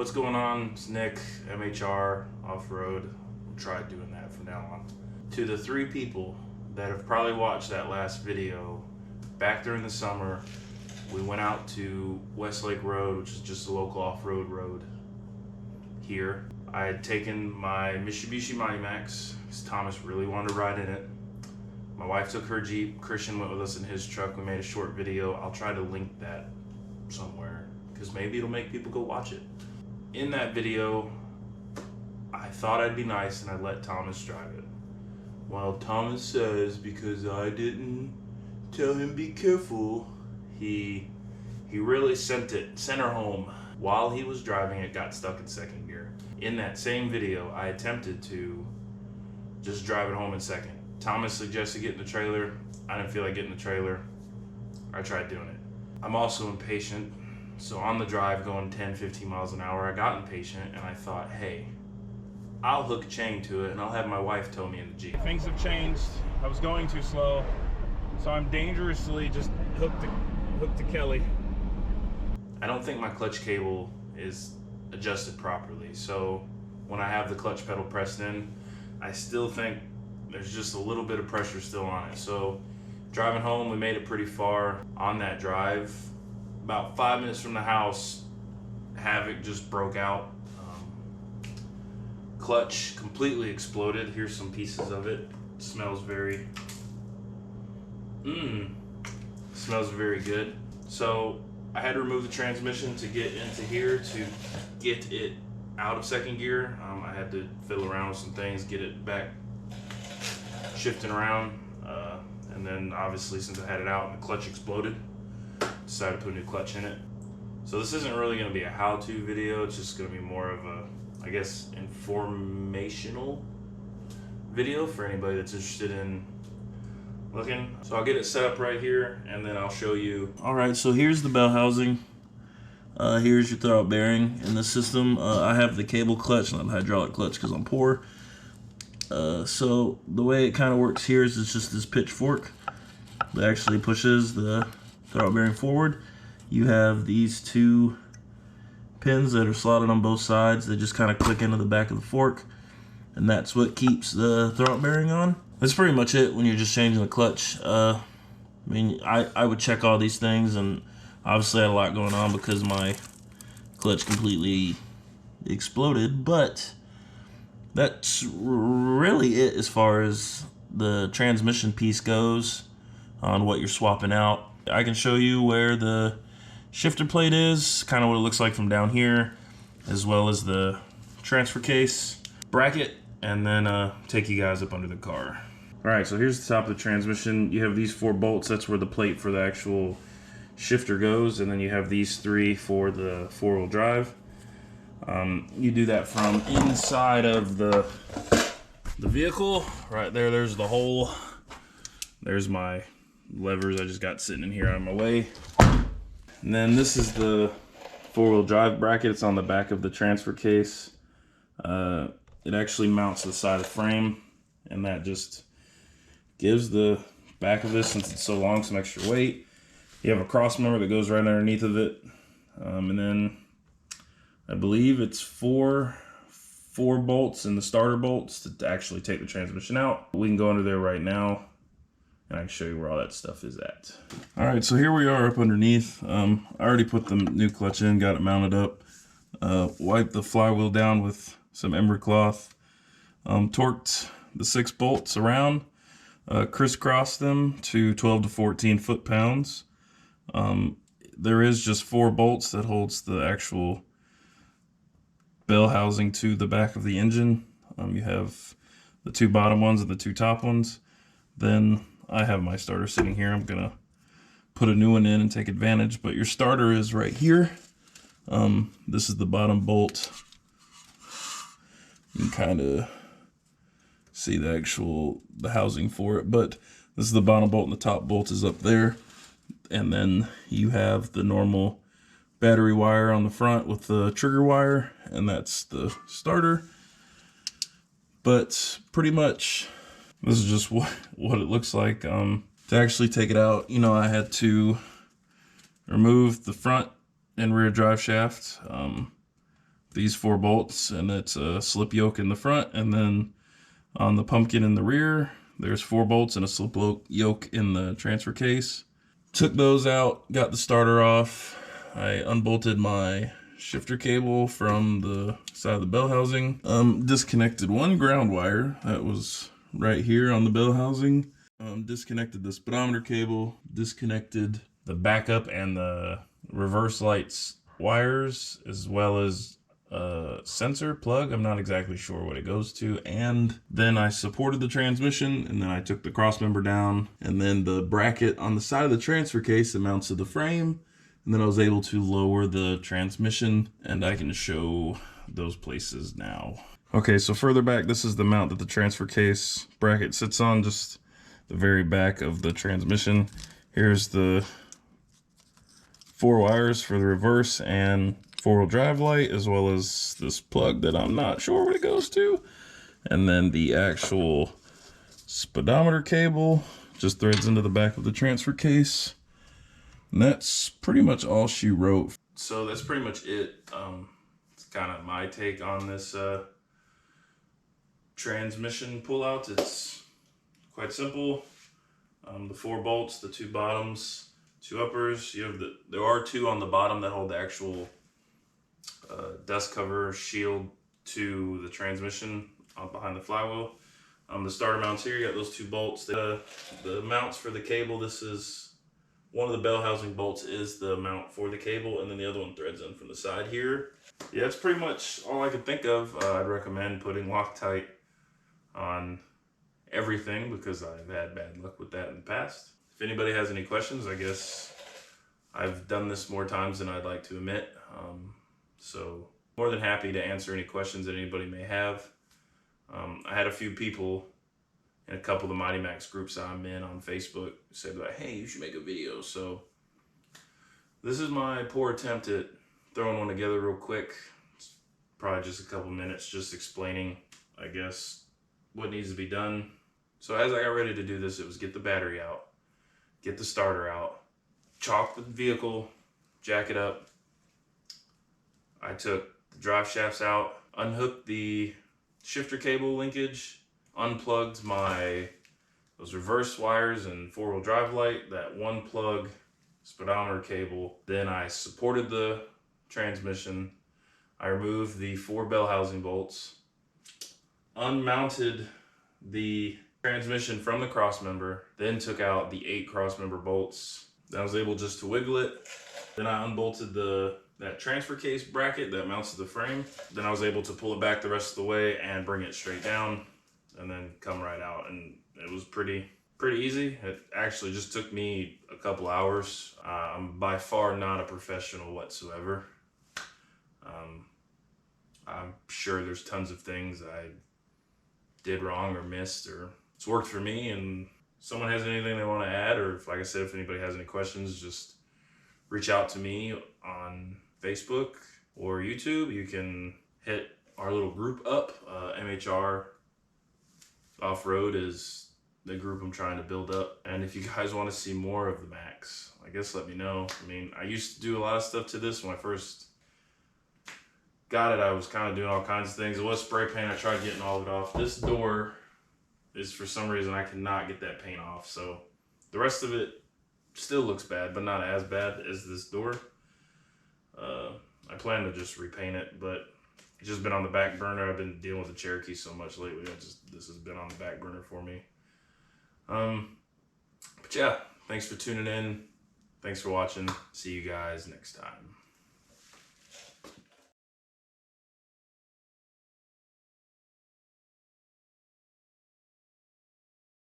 What's going on? It's Nick, MHR, Offroad. We'll try doing that from now on. To the 3 people that have probably watched that last video, back during the summer, we went out to Westlake Road, which is just a local off-road road here. I had taken my Mitsubishi Mighty Max, because Thomas really wanted to ride in it. My wife took her Jeep, Christian went with us in his truck. We made a short video. I'll try to link that somewhere, because maybe it'll make people go watch it. In that video, I thought I'd be nice and I'd let Thomas drive it. Well, Thomas says because I didn't tell him be careful, he really sent her home. While he was driving, it got stuck in second gear. In that same video, I attempted to just drive it home in second. Thomas suggested getting the trailer. I didn't feel like getting the trailer. I tried doing it. I'm also impatient. So on the drive going 10, 15 miles an hour, I got impatient and I thought, hey, I'll hook a chain to it and I'll have my wife tow me in the Jeep. Things have changed. I was going too slow, so I'm dangerously just hooked to Kelly. I don't think my clutch cable is adjusted properly, so when I have the clutch pedal pressed in, I still think there's just a little bit of pressure still on it. So driving home, we made it pretty far. On that drive, about 5 minutes from the house, havoc just broke out. Clutch completely exploded. Here's some pieces of it. Smells very good. So I had to remove the transmission to get into here to get it out of second gear. I had to fiddle around with some things, get it back shifting around, and then obviously since I had it out and the clutch exploded, decided to put a new clutch in it. So this isn't really going to be a how-to video. It's just going to be more of a, I guess, informational video for anybody that's interested in looking. So I'll get it set up right here and then I'll show you. All right, so here's the bell housing. Here's your throttle bearing in the system. I have the cable clutch, not the hydraulic clutch because I'm poor. So the way it kind of works here is it's just this pitchfork that actually pushes the throttle bearing forward. You have these 2 pins that are slotted on both sides. They just kind of click into the back of the fork, and that's what keeps the throttle bearing on. That's pretty much it when you're just changing the clutch. I mean, I would check all these things, and obviously I had a lot going on because my clutch completely exploded, but that's really it as far as the transmission piece goes on what you're swapping out. I can show you where the shifter plate is, kind of what it looks like from down here, as well as the transfer case bracket, and then take you guys up under the car. All right, so here's the top of the transmission. You have these 4 bolts. That's where the plate for the actual shifter goes, and then you have these 3 for the 4-wheel drive. You do that from inside of the vehicle. Right there, there's the hole. There's my levers I just got sitting in here out of my way. And then this is the 4-wheel drive bracket. It's on the back of the transfer case. It actually mounts to the side of the frame, and that just gives the back of this, since it's so long, some extra weight. You have a cross member that goes right underneath of it, and then I believe it's four bolts in the starter bolts to actually take the transmission out. We can go under there right now and I can show you where all that stuff is at. All right, so here we are up underneath. I already put the new clutch in, got it mounted up, wiped the flywheel down with some emery cloth, torqued the 6 bolts around, crisscrossed them to 12 to 14 foot-pounds. There is just 4 bolts that holds the actual bell housing to the back of the engine. You have the 2 bottom ones and the 2 top ones. Then I have my starter sitting here. I'm gonna put a new one in and take advantage, but your starter is right here. This is the bottom bolt. You can kind of see the housing for it, but this is the bottom bolt and the top bolt is up there. And then you have the normal battery wire on the front with the trigger wire, and that's the starter. But pretty much this is just what it looks like. To actually take it out, you know, I had to remove the front and rear drive shaft, these 4 bolts, and it's a slip yoke in the front, and then on the pumpkin in the rear, there's 4 bolts and a slip yoke in the transfer case. Took those out, got the starter off. I unbolted my shifter cable from the side of the bell housing. Disconnected one ground wire that was right here on the bell housing. Disconnected the speedometer cable, disconnected the backup and the reverse lights wires, as well as a sensor plug. I'm not exactly sure what it goes to. And then I supported the transmission, and then I took the cross member down, and then the bracket on the side of the transfer case that mounts to the frame. And then I was able to lower the transmission, and I can show those places now. Okay, so further back, this is the mount that the transfer case bracket sits on, just the very back of the transmission. Here's the 4 wires for the reverse and 4-wheel drive light, as well as this plug that I'm not sure what it goes to. And then the actual speedometer cable just threads into the back of the transfer case. And that's pretty much all she wrote. So that's pretty much it. It's kind of my take on this transmission pullout. It's quite simple. The 4 bolts, the 2 bottoms, 2 uppers. You have there are 2 on the bottom that hold the actual dust cover shield to the transmission behind the flywheel. The starter mounts here, you got those 2 bolts. The mounts for the cable, this is one of the bell housing bolts is the mount for the cable, and then the other one threads in from the side here. Yeah, that's pretty much all I could think of. I'd recommend putting Loctite on everything because I've had bad luck with that in the past. If anybody has any questions, I guess I've done this more times than I'd like to admit. So more than happy to answer any questions that anybody may have. I had a few people in a couple of the Mighty Max groups I'm in on Facebook said like, hey, you should make a video. So this is my poor attempt at throwing one together real quick. It's probably just a couple minutes just explaining, I guess, what needs to be done. So as I got ready to do this, it was get the battery out, get the starter out, chalk the vehicle, jack it up. I took the drive shafts out, unhooked the shifter cable linkage, unplugged those reverse wires and 4-wheel drive light, that 1 plug speedometer cable. Then I supported the transmission. I removed the 4 bell housing bolts, unmounted the transmission from the cross member, then took out the 8 cross member bolts. Then I was able just to wiggle it. Then I unbolted that transfer case bracket that mounts to the frame. Then I was able to pull it back the rest of the way and bring it straight down and then come right out. And it was pretty easy. It actually just took me a couple hours. I'm by far not a professional whatsoever. I'm sure there's tons of things I did wrong or missed, or it's worked for me. And if someone has anything they want to add, or if, like I said, if anybody has any questions, just reach out to me on Facebook or YouTube. You can hit our little group up. MHR Offroad is the group I'm trying to build up. And if you guys want to see more of the Max, I guess let me know. I mean, I used to do a lot of stuff to this when I first got it. I was kind of doing all kinds of things. It was spray paint. I tried getting all of it off. This door is, for some reason, I cannot get that paint off. So the rest of it still looks bad, but not as bad as this door. I plan to just repaint it, but it's just been on the back burner. I've been dealing with the Cherokee so much lately. This has been on the back burner for me. But yeah, thanks for tuning in. Thanks for watching. See you guys next time.